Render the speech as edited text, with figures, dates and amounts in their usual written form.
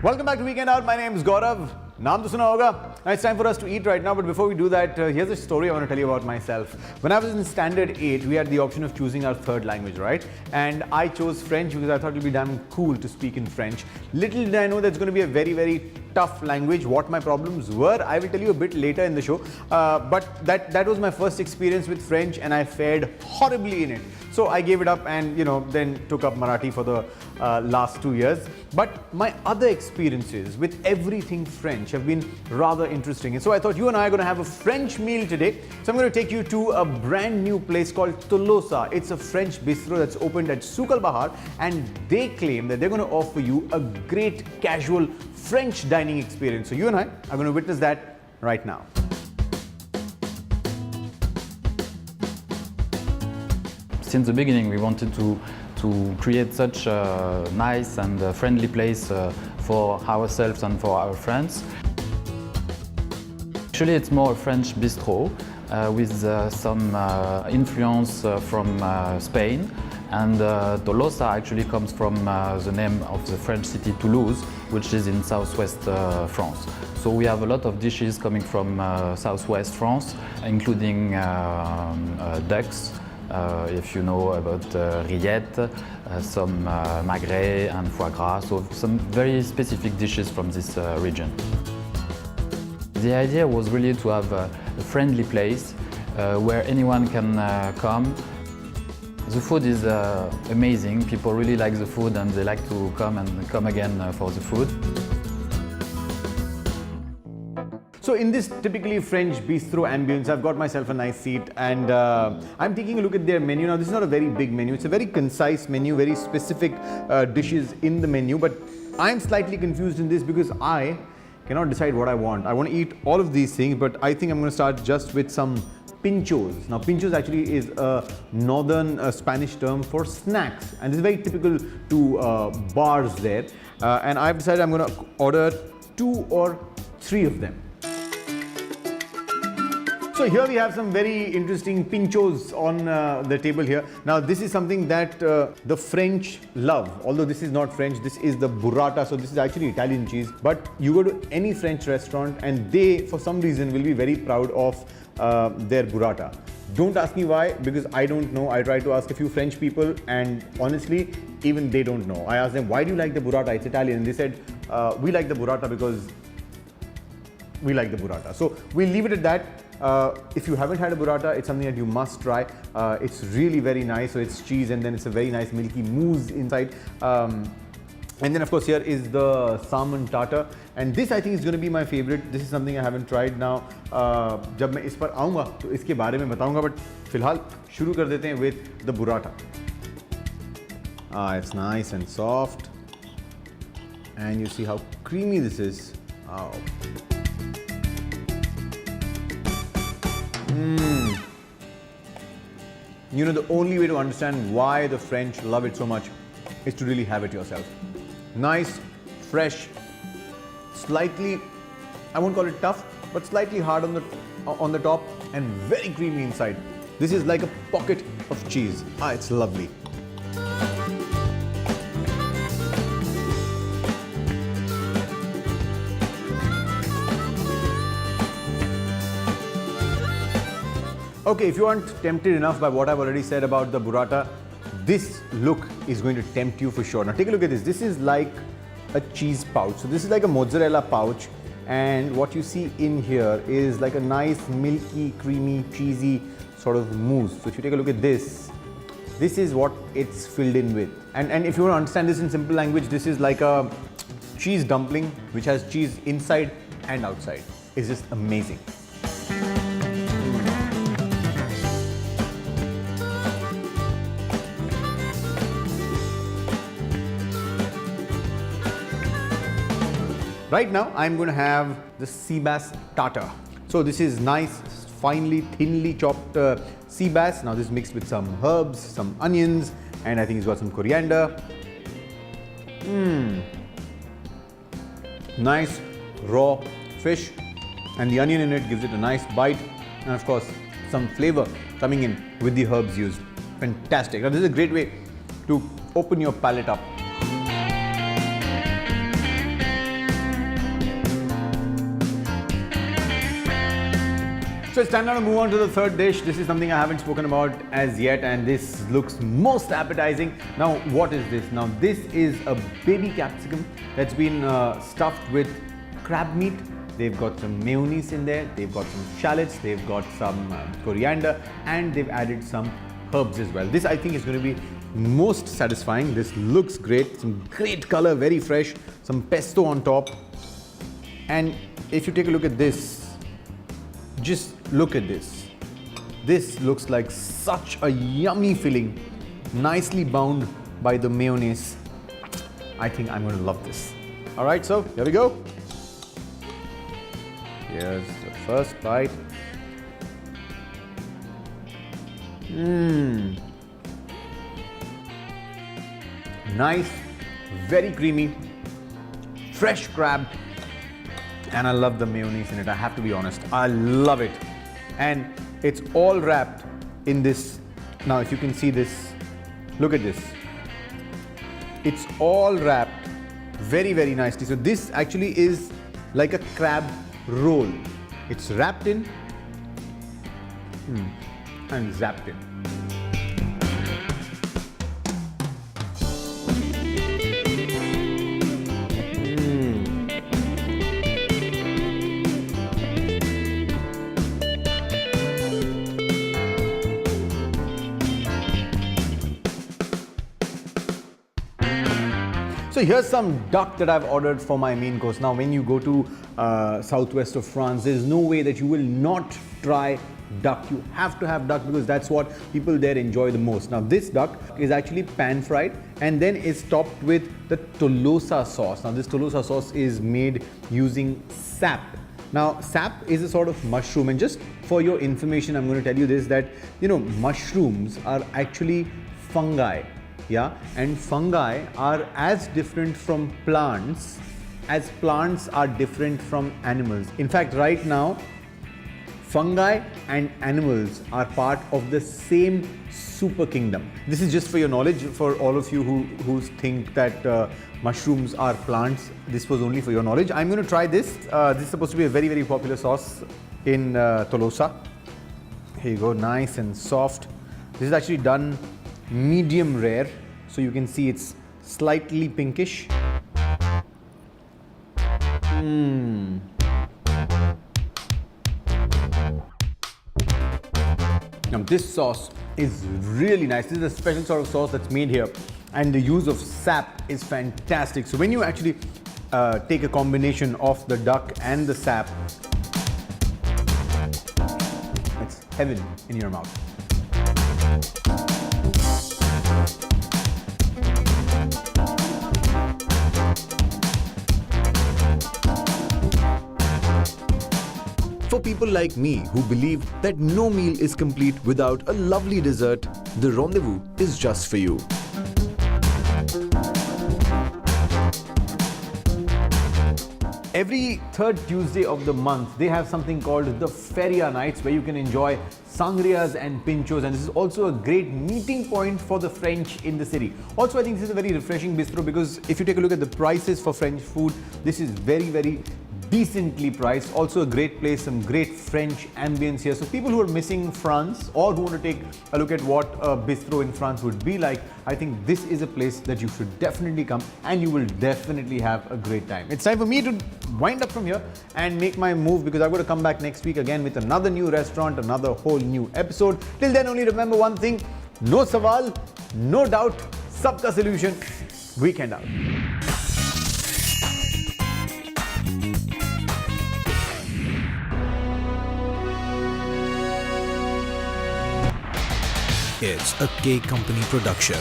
Welcome back to Weekend Out. My name is Gaurav. Naam to suna hoga. Now it's time for us to eat right now, but before we do that, here's a story I want to tell you about myself. When I was in standard 8, we had the option of choosing our third language, right? And I chose French because I thought it would be damn cool to speak in French. Little did I know that's going to be a very, very tough language. What my problems were, I will tell you a bit later in the show. But that was my first experience with French, and I fared horribly in it. So I gave it up and, then took up Marathi for the last 2 years. But my other experiences with everything French have been rather interesting. And so I thought you and I are going to have a French meal today. So I'm going to take you to a brand new place called Tolosa. It's a French bistro that's opened at Souk Bahar, and they claim that they're going to offer you a great casual French dining experience. So you and I are going to witness that right now. Since the beginning, we wanted to create such a nice and friendly place for ourselves and for our friends. Actually, it's more a French bistro with some influence from Spain. And Tolosa actually comes from the name of the French city Toulouse, which is in southwest France. So we have a lot of dishes coming from southwest France, including ducks, if you know about rillettes, some magret and foie gras, so some very specific dishes from this region. The idea was really to have a friendly place where anyone can come. The food is amazing. People really like the food and they like to come and come again for the food. So in this typically French bistro ambience, I've got myself a nice seat and I'm taking a look at their menu. Now this is not a very big menu, it's a very concise menu, very specific dishes in the menu, but I'm slightly confused in this because I cannot decide what I want. I want to eat all of these things, but I think I'm going to start just with some pinchos. Now pinchos actually is a northern Spanish term for snacks, and this is very typical to bars there, and I've decided I'm going to order 2 or 3 of them. So here we have some very interesting pinchos on the table here. Now this is something that the French love. Although this is not French, this is the burrata. So this is actually Italian cheese. But you go to any French restaurant and they, for some reason, will be very proud of their burrata. Don't ask me why, because I don't know. I tried to ask a few French people and honestly, even they don't know. I asked them, why do you like the burrata? It's Italian. And they said, we like the burrata because we like the burrata. So we'll leave it at that. If you haven't had a burrata, it's something that you must try. It's really very nice. So it's cheese and then it's a very nice milky mousse inside. And then of course here is the salmon tartar, and this I think is going to be my favorite. This is something I haven't tried now. जब मैं इस पर आऊँगा तो इसके बारे में बताऊँगा, but फिलहाल शुरू कर देते हैं with the burrata. It's nice and soft, and you see how creamy this is. Oh. You know, the only way to understand why the French love it so much is to really have it yourself. Nice, fresh, slightly, I won't call it tough, but slightly hard on the top and very creamy inside. This is like a pocket of cheese. It's lovely. Okay, if you aren't tempted enough by what I've already said about the burrata, this look is going to tempt you for sure. Now take a look at this. This is like a cheese pouch. So this is like a mozzarella pouch, and what you see in here is like a nice milky, creamy, cheesy sort of mousse. So if you take a look at this, this is what it's filled in with. And if you want to understand this in simple language, this is like a cheese dumpling which has cheese inside and outside. It's just amazing. Right now, I'm going to have the sea bass tartar. So this is nice, finely, thinly chopped sea bass. Now this is mixed with some herbs, some onions, and I think it's got some coriander. Nice raw fish, and the onion in it gives it a nice bite, and of course some flavor coming in with the herbs used. Fantastic. Now this is a great way to open your palate up. So it's time now to move on to the third dish. This is something I haven't spoken about as yet, and this looks most appetizing. Now, what is this? Now, this is a baby capsicum that's been stuffed with crab meat. They've got some mayonnaise in there, they've got some shallots, they've got some coriander, and they've added some herbs as well. This, I think, is going to be most satisfying. This looks great, some great color, very fresh, some pesto on top. And if you take a look at this, just look at this. This looks like such a yummy filling, nicely bound by the mayonnaise. I think I'm going to love this. All right, so here we go. Here's the first bite. Nice, very creamy, fresh crab, and I love the mayonnaise in it. I have to be honest, I love it. And it's all wrapped in this. Now, if you can see this, look at this. It's all wrapped very, very nicely. So this actually is like a crab roll. It's wrapped in and zapped in. So here's some duck that I've ordered for my main course. Now, when you go to southwest of France, there's no way that you will not try duck. You have to have duck because that's what people there enjoy the most. Now, this duck is actually pan fried and then is topped with the Tolosa sauce. Now, this Tolosa sauce is made using sap. Now, sap is a sort of mushroom, and just for your information, I'm going to tell you this, that mushrooms are actually fungi. Yeah, and fungi are as different from plants as plants are different from animals. In fact, right now, fungi and animals are part of the same super kingdom. This is just for your knowledge, for all of you who think that mushrooms are plants. This was only for your knowledge. I'm going to try this. This is supposed to be a very, very popular sauce in Tolosa. Here you go, nice and soft. This is actually done medium rare, so you can see it's slightly pinkish. Now, this sauce is really nice. This is a special sort of sauce that's made here, and the use of sap is fantastic. So when you actually take a combination of the duck and the sap, it's heaven in your mouth. For people like me who believe that no meal is complete without a lovely dessert, the rendezvous is just for you. Every third Tuesday of the month, they have something called the Feria Nights, where you can enjoy sangrias and pinchos, and this is also a great meeting point for the French in the city. Also, I think this is a very refreshing bistro because if you take a look at the prices for French food, this is very, very decently priced. Also a great place, some great French ambience here. So people who are missing France or who want to take a look at what a bistro in France would be like, I think this is a place that you should definitely come and you will definitely have a great time. It's time for me to wind up from here and make my move because I've got to come back next week again with another new restaurant, another whole new episode. Till then, only remember one thing: no sawal, no doubt, sabka solution. Weekend out. It's a K Company production.